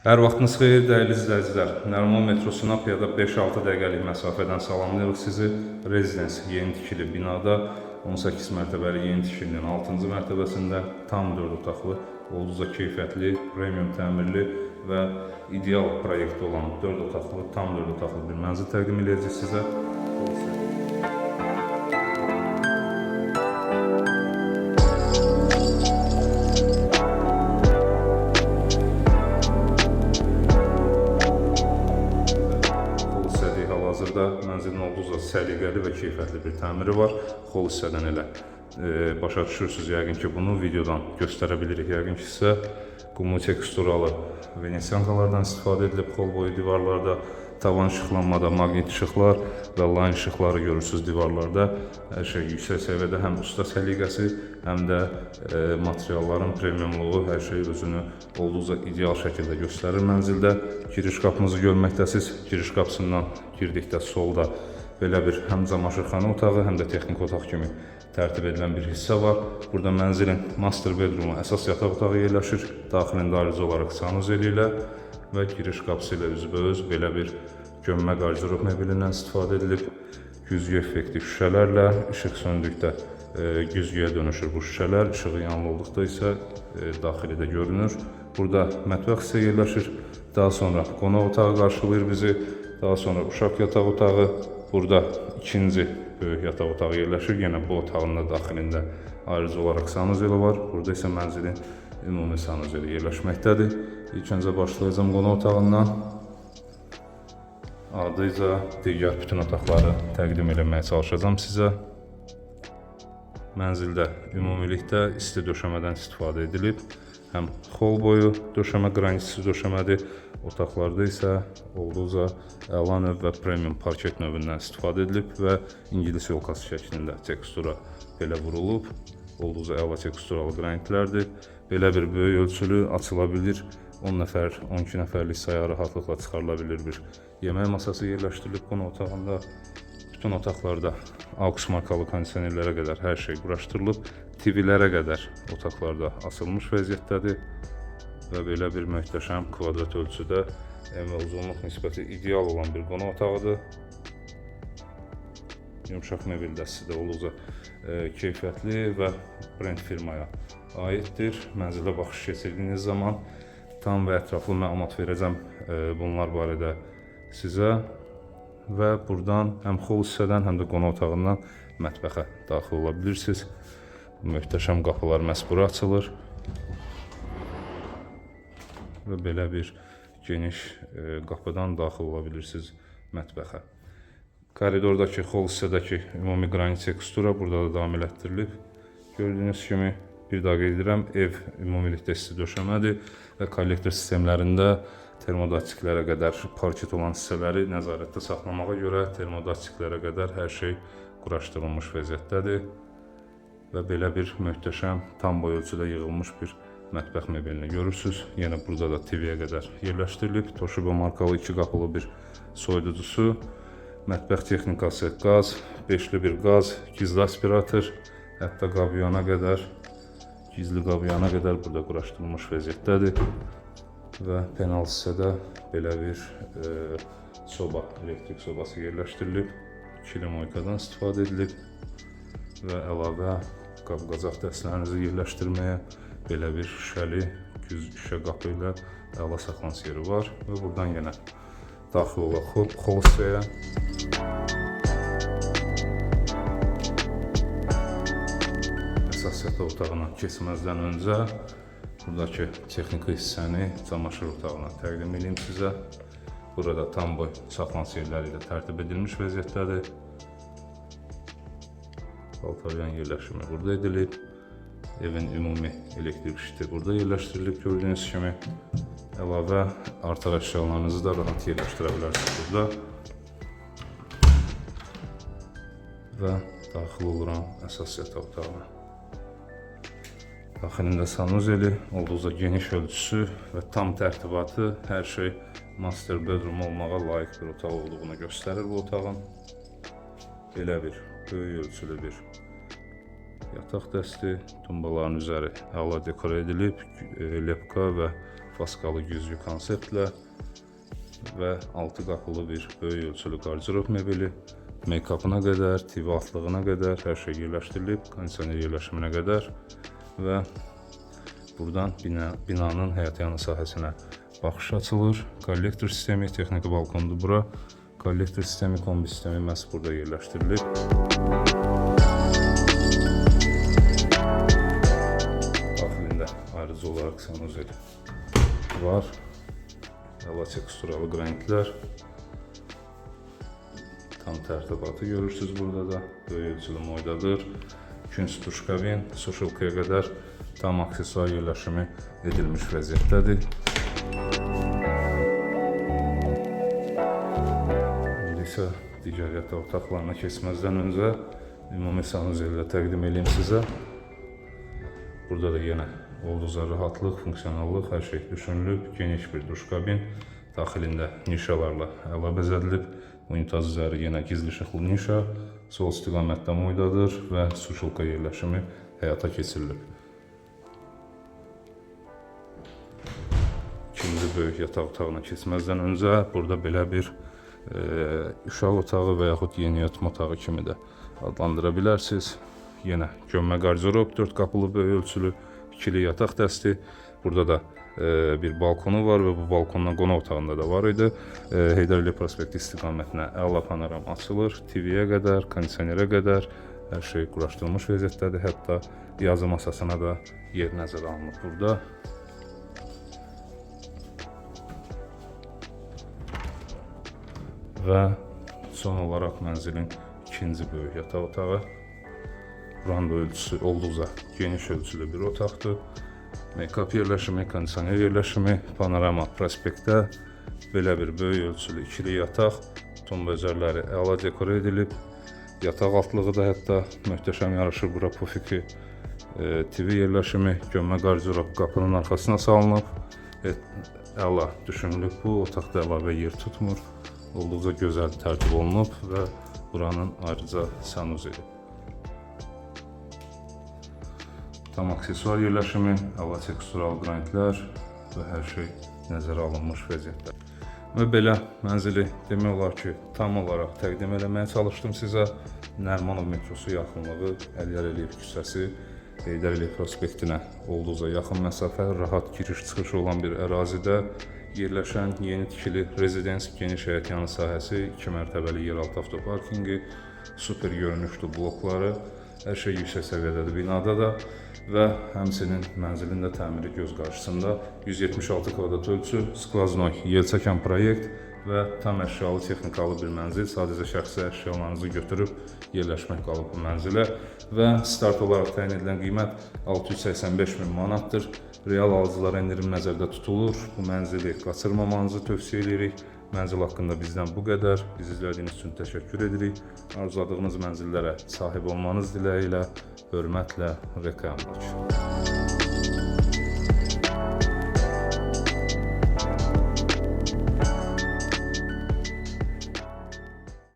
Hər vaxtınız xeyir, dəyərli izləyicilər. Nəriman metrosuna piyada 5-6 dəqiqəlik məsafədən salamlayırıq sizi. Rezidens yeni tikili binada 18 mərtəbəli yeni tikilinin 6-cı mərtəbəsində tam 4 otaqlı, olduqca keyfiyyətli, premium təmirli və ideal proyekti olan 4 otaqlı, tam 4 otaqlı bir mənzil təqdim edəcək sizə. Hazırda mənzilin olduqca səliqəli və keyfiyyətli bir təmiri var. Xol hissədən elə başa düşürsünüz yəqin ki, bunu videodan göstərə bilirik. Yəqin ki, sizə qumu teksturalı venesiyankalardan istifadə edilib xol boyu divarlarda, tavan işıqlanmada maqnit işıqlar və line işıqları görürsünüz divarlarda. Hər şey yüksək səviyyədə, həm usta səliqəsi, həm də materialların premiumluğu, hər şey özünü olduqca ideal şəkildə göstərir mənzildə. Giriş qapımızı görməkdəsiz. Giriş qapısından girdikdə solda belə bir həm camaşırxana otağı, həm də texniki otaq kimi tərtib edilən bir hissə var. Burada mənzilin master bedroomu, əsas yataq otağı yerləşir. Daxilində ayrıca olaraq sanuzeli ilə və giriş qapısı ilə üzbəüz belə bir gömmə qardirob mebelindən istifadə edilib. Güzgü effektiv şüşələrlə, işıq söndükdə güzgüyə dönüşür bu şüşələr, işığı yanılı olduqda isə daxilidə görünür. Burada mətbəx hissə yerləşir. Daha sonra qonaq otağı qarşılayır bizi. Daha sonra uşaq yataq otağı. Burada ikinci böyük yataq otağı yerləşir. Yenə bu otağın da daxilində ayrıca olaraq sanuzeli var. Burada isə mənzilin ümumi sanuzeli yerləşməkdədir. İlk öncə başlayacağım qonaq otağından. Ardınca digər bütün otaqları təqdim etməyə çalışacağım sizə. Mənzildə ümumilikdə isti döşəmədən istifadə edilib. Həm xol boyu döşəmə, qranitli döşəmədir. Otaqlarda isə olduqca əla növ və premium parket növündən istifadə edilib və ingilis yolkası şəklində tekstura belə vurulub. Olduqca əla teksturalı qranitlərdir. Belə bir böyük ölçülü açıla bilir. 10 nəfər, 12 nəfərlik saya rahatlıqla çıxarıla bilir bir yemək masası yerləşdirilib qonaq otağında. Bütün otaqlarda AUX markalı kondisionerlərə qədər hər şey quraşdırılıb. TV-lərə qədər otaqlarda asılmış vəziyyətdədir və belə bir möhtəşəm kvadrat ölçüdə uzunluq nisbəti ideal olan bir qonaq otağıdır. Yumşaq mebel dəstəsi də olduqca keyfiyyətli və brend firmaya aiddir. Mənzilə baxış keçirdiyiniz zaman tam və ətraflı məlumat verəcəm bunlar barədə sizə və buradan həm xol hissədən, həm də qonaq otağından mətbəxə daxil ola bilirsiniz. Möhtəşəm qapılar məhz bura açılır və belə bir geniş qapıdan daxil ola bilirsiniz mətbəxə. Koridordakı xol hissədəki ümumi qranit tekstura burada da davam elətdirilib. Gördüyünüz kimi bir daha qeyd edirəm, ev ümumilikdə isti döşəmədir və kollektor sistemlərində termodatiklərə qədər parket olan hissələri nəzarətdə saxlamağa görə termodatiklərə qədər hər şey quraşdırılmış vəziyyətdədir və belə bir möhtəşəm tam boy ölçüdə yığılmış bir mətbəx mebelini görürsünüz. Yenə burada da TV-yə qədər yerləşdirilib. Toshiba markalı 2 qapılı bir soyuducusu, mətbəx texnikası, qaz, 5'li bir qaz, gizli aspirator, hətta qabyana qədər, gizli qabyana qədər burada quraşdırılmış vəziyyətdədir və penal hissədə belə bir soba, elektrik sobası yerləşdirilib. İkili moykadan istifadə edilib və əlavə qab-qacaq dəstələrinizi yerləşdirməyə belə bir şüşəli şüşə qapı ilə əla saxlanış yeri var və buradan yenə daxil olaq xol hissəyə. Əsas yataq otağına keçməzdən öncə buradakı texniki hissəni camaşır otağına təqdim edeyim sizə. Burada tam boy saxlanış yerləri ilə tərtib edilmiş vəziyyətdədir. Paltaryan yerləşimi burada edilib. Evin ümumi elektrik şiti burada yerləşdirilib gördüyünüz kimi. Əlavə artıq əşyalarınızı da rahat yerləşdirə bilərsiniz burada. Və daxil oluram əsas yataq otağına. Daxilində sanuzeli, olduqca geniş ölçüsü və tam tərtibatı, hər şey master bedroom olmağa layiq bir otaq olduğunu göstərir bu otağın. Belə bir böyük ölçülü bir yataq dəsti, tumbaların üzəri əla dekor edilib, lepka və faskalı güzlü konseptlə və 6 qapılı bir böyük ölçülü qardirob mebeli, make-upına qədər, TV altlığına qədər hər şey yerləşdirilib, kondisioner yerləşiminə qədər və buradan binanın həyətyanı sahəsinə baxış açılır. Kollektor sistemi, texniki balkondur bura. Kollektor sistemi, kombi sistemi məhz burada yerləşdirilib. Daxilində ayrıca olaraq sanuzel var. Əla teksturalı qranitlər. Tam tərtibatı görürsünüz burada da. Böyük ölçülü moydadır. Künc duşkabin, suşulkaya qədər tam aksesuar yerləşimi edilmiş vəziyyətdədir. İndi isə digər yataq otaqlarına keçməzdən öncə ümumi sanuzellə təqdim edeyim sizə. Burada da yenə olduqca rahatlıq, funksionallıq, hər şey düşünülüb. Geniş bir duşkabin, daxilində nişalarla əla bəzədilib. Unitaz üzəri yenə gizli işıqlı nişa, sol istiqamətdə moydadır və suşulka yerləşimi həyata keçirilib. İkinci böyük yataq otağına keçməzdən öncə burada belə bir uşaq otağı və yaxud yeni yatma otağı kimi də adlandıra bilərsiniz. Yenə gömmə qardirob, 4 qapılı böyük ölçülü ikili yataq dəsti. Burada da bir balkonu var və bu balkondan qonaq otağında da var idi. Heydər Əliyev prospekti istiqamətinə əla panoram açılır. TV-yə qədər, kondisionerə qədər hər şey quraşdırılmış vəziyyətdədir. Hətta yazı masasına da yer nəzərə alınıb burada. Və son olaraq mənzilin ikinci böyük yataq otağı. Buranın da ölçüsü olduqca geniş ölçülü bir otaqdır. Make-up yerləşimi, kondisioner yerləşimi, panorama prospektdə belə bir böyük ölçülü ikili yataq. Ton bözərləri əla dekor edilib. Yataq altlığı da hətta möhtəşəm yaraşır. Bura pufiki TV yerləşimi, gömmə qardirob qapının arxasına salınıb. Əla düşünülüb bu. Otaqda əlavə yer tutmur. Olduqca gözəl tərtib olunub və buranın ayrıca sanuzeli. Tam aksesuar yerləşimi, əla tekstural qranitlər və hər şey nəzərə alınmış vəziyyətdə. Və belə mənzili demək olar ki, tam olaraq təqdim eləməyə çalışdım sizə. Nərimanov metrosu yaxınlığı, Əliyar Əliyev küçəsi, Heydər Əliyev prospektinə olduqca yaxın məsafə, rahat giriş-çıxış olan bir ərazidə yerləşən yeni tikili rezidens, geniş həyətyanı sahəsi, 2 mərtəbəli yeraltı avtoparkingi, super görünüşlü blokları, hər şey yüksək səviyyədədir binada da və həmçinin mənzilin də təmiri göz qarşısında 176 kvadrat ölçü, skvaznoy, yelçəkən proyekt və tam əşyalı texnikalı bir mənzil. Sadəcə şəxsi əşyalarınızı götürüb yerləşmək qalıb bu mənzilə və start olaraq təyin edilən qiymət 685 min manatdır. Real alıcılara endirim nəzərdə tutulur. Bu mənzili qaçırmamanızı tövsiyə edirik. Mənzil haqqında bizdən bu qədər. Bizi izlədiyiniz üçün təşəkkür edirik. Arzuladığınız mənzillərə sahib olmanız diləyi ilə, hörmətlə, reklamlar.